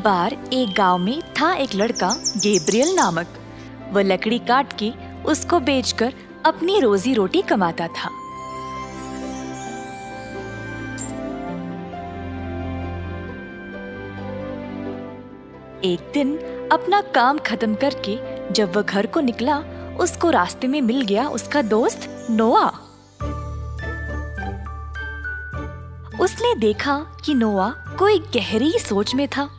बार एक गांव में था एक लड़का गैब्रियल नामक। वह लकड़ी काट के उसको बेचकर अपनी रोजी रोटी कमाता था। एक दिन अपना काम खत्म करके जब वह घर को निकला, उसको रास्ते में मिल गया उसका दोस्त नोआ। उसने देखा कि नोआ कोई गहरी सोच में था।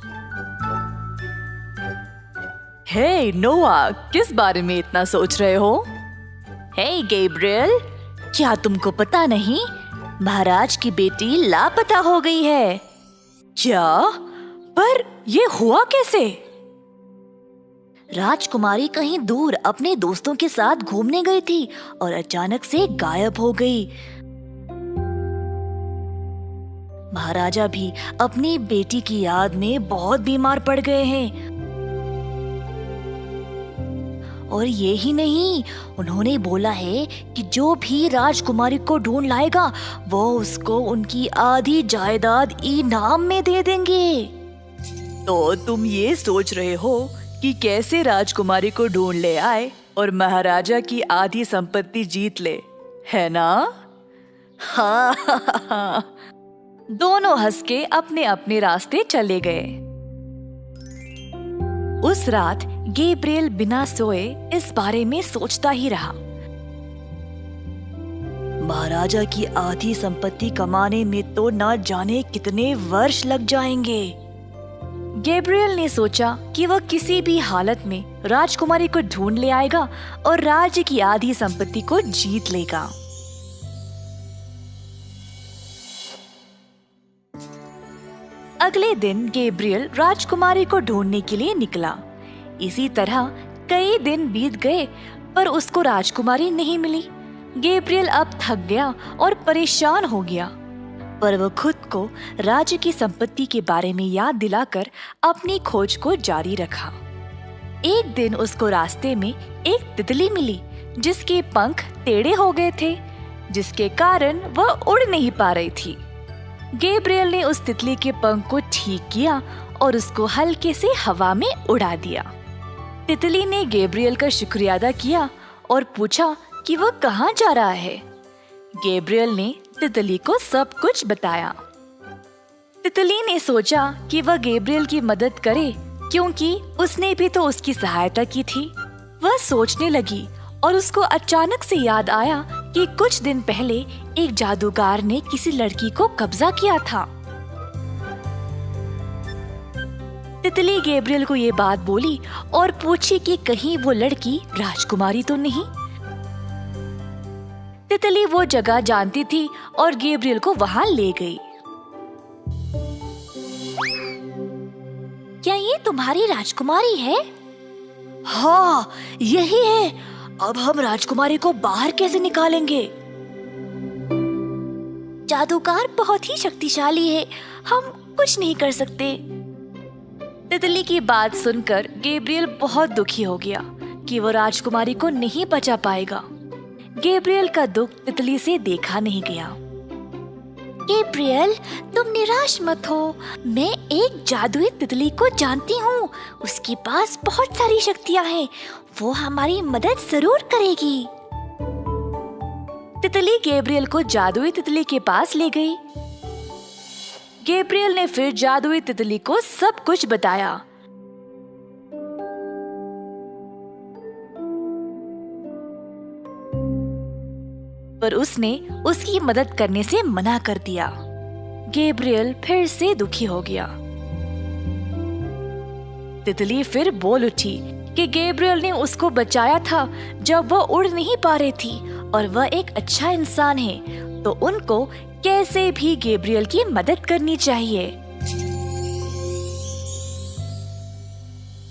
हे नोआ, किस बारे में इतना सोच रहे हो? हे गैब्रियल, क्या तुमको पता नहीं, महाराज की बेटी लापता हो गई है। क्या? पर ये हुआ कैसे? राजकुमारी कहीं दूर अपने दोस्तों के साथ घूमने गई थी और अचानक से गायब हो गई। महाराजा भी अपनी बेटी की याद में बहुत बीमार पड़ गए हैं। और ये ही नहीं, उन्होंने बोला है कि जो भी राजकुमारी को ढूंढ लाएगा वो उसको उनकी आधी जायदाद इनाम में दे देंगे। तो तुम ये सोच रहे हो कि कैसे राजकुमारी को ढूंढ ले आए और महाराजा की आधी संपत्ति जीत ले, है ना? हाँ। दोनों हंस के अपने अपने रास्ते चले गए। उस रात गैब्रियल बिना सोए इस बारे में सोचता ही रहा। महाराजा की आधी संपत्ति कमाने में तो न जाने कितने वर्ष लग जाएंगे। गैब्रियल ने सोचा कि वह किसी भी हालत में राजकुमारी को ढूंढ ले आएगा और राज्य की आधी संपत्ति को जीत लेगा। अगले दिन गैब्रियल राजकुमारी को ढूंढने के लिए निकला। इसी तरह कई दिन बीत गए पर उसको राजकुमारी नहीं मिली। गैब्रियल अब थक गया और परेशान हो गया, पर वह खुद को राज्य की संपत्ति के बारे में याद दिलाकर अपनी खोज को जारी रखा। एक दिन उसको रास्ते में एक तितली मिली जिसके पंख टेढ़े हो गए थे, जिसके कारण वह उड़ नहीं पा रही थी। गैब्रियल ने उस तितली के पंख को ठीक किया और उसको हल्के से हवा में उड़ा दिया। तितली ने गैब्रियल का शुक्रिया अदा किया और पूछा कि वह कहाँ जा रहा है। गैब्रियल ने तितली को सब कुछ बताया। तितली ने सोचा कि वह गैब्रियल की मदद करे क्योंकि उसने भी तो उसकी सहायता की थी। वह सोचने लगी और उसको अचानक से याद आया कि कुछ दिन पहले एक जादूगर ने किसी लड़की को कब्जा किया था। तितली गैब्रियल को ये बात बोली और पूछी कि कहीं वो लड़की राजकुमारी तो नहीं। तितली वो जगह जानती थी और गैब्रियल को वहां ले गई। क्या ये तुम्हारी राजकुमारी है? हाँ, यही है। अब हम राजकुमारी को बाहर कैसे निकालेंगे? जादूगर बहुत ही शक्तिशाली है, हम कुछ नहीं कर सकते। तितली की बात सुनकर गैब्रियल बहुत दुखी हो गया कि वो राजकुमारी को नहीं बचा पाएगा। गैब्रियल का दुख तितली से देखा नहीं गया। गैब्रियल, तुम निराश मत हो। मैं एक जादुई तितली को जानती हूँ। उसके पास बहुत सारी शक्तियाँ हैं। वो हमारी मदद जरूर करेगी। तितली गैब्रियल को जादुई तितली के पास ले गई। गैब्रियल ने फिर जादुई तितली को सब कुछ बताया। पर उसने उसकी मदद करने से मना कर दिया। गैब्रियल फिर से दुखी हो गया। तितली फिर बोल उठी कि गैब्रियल ने उसको बचाया था जब वह उड़ नहीं पा रही थी और वह एक अच्छा इंसान है, तो उनको कैसे भी गैब्रियल की मदद करनी चाहिए।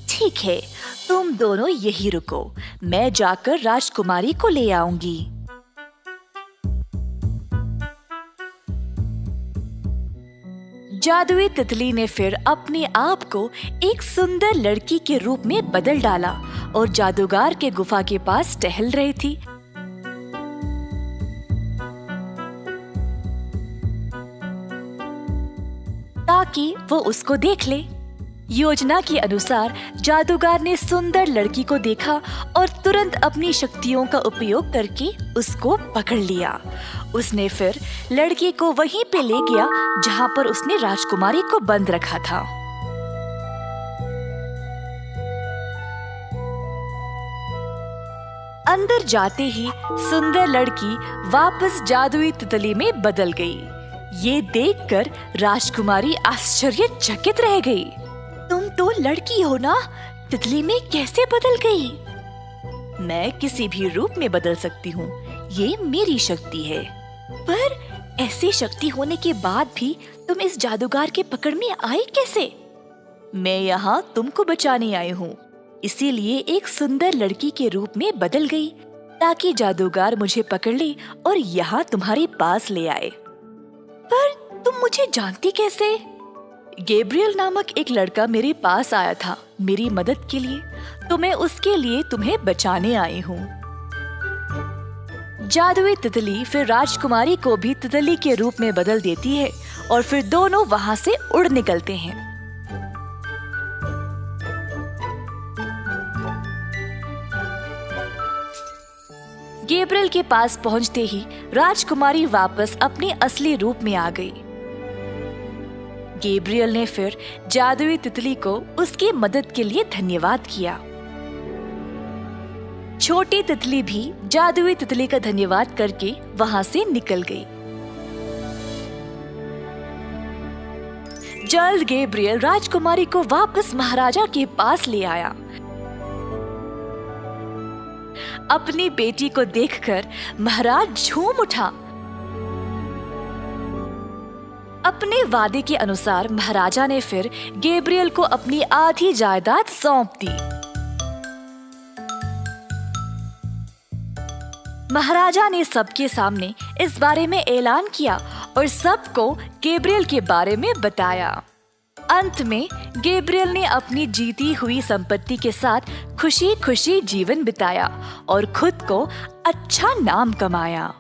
ठीक है, तुम दोनों यही रुको, मैं जाकर राजकुमारी को ले आऊंगी। जादुई तितली ने फिर अपने आप को एक सुंदर लड़की के रूप में बदल डाला और जादूगर के गुफा के पास टहल रही थी। ताकि वो उसको देख ले। योजना के अनुसार जादूगर ने सुंदर लड़की को देखा और तुरंत अपनी शक्तियों का उपयोग करके उसको पकड़ लिया। उसने फिर लड़की को वहीं पे ले गया जहां पर उसने राजकुमारी को बंद रखा था। अंदर जाते ही सुंदर लड़की वापस जादुई तितली में बदल गई। ये देखकर राजकुमारी आश्चर्यचकित रह गई। तुम तो लड़की हो ना, तितली में कैसे बदल गई? मैं किसी भी रूप में बदल सकती हूँ, ये मेरी शक्ति है। पर ऐसी शक्ति होने के बाद भी तुम इस जादूगर के पकड़ में आई कैसे? मैं यहाँ तुमको बचाने आई हूँ, इसीलिए एक सुंदर लड़की के रूप में बदल गई ताकि जादूगर मुझे पकड़ ले और यहाँ तुम्हारे पास ले आए। पर तुम मुझे जानती कैसे? गैब्रियल नामक एक लड़का मेरे पास आया था मेरी मदद के लिए, तो मैं उसके लिए तुम्हें बचाने आई हूँ। जादुई तितली फिर राजकुमारी को भी तितली के रूप में बदल देती है और फिर दोनों वहाँ से उड़ निकलते हैं। गैब्रियल के पास पहुंचते ही राजकुमारी वापस अपने असली रूप में आ गई। गैब्रियल ने फिर जादुई तितली को उसकी मदद के लिए धन्यवाद किया। छोटी तितली भी जादुई तितली का धन्यवाद करके वहां से निकल गई। जल्द गैब्रियल राजकुमारी को वापस महाराजा के पास ले आया। अपनी बेटी को देखकर महाराज झूम उठा। अपने वादे के अनुसार महाराजा ने फिर गैब्रियल को अपनी आधी जायदाद सौंप दी। महाराजा ने सबके सामने इस बारे में ऐलान किया और सबको गैब्रियल के बारे में बताया। अंत में गैब्रियल ने अपनी जीती हुई संपत्ति के साथ खुशी खुशी जीवन बिताया और खुद को अच्छा नाम कमाया।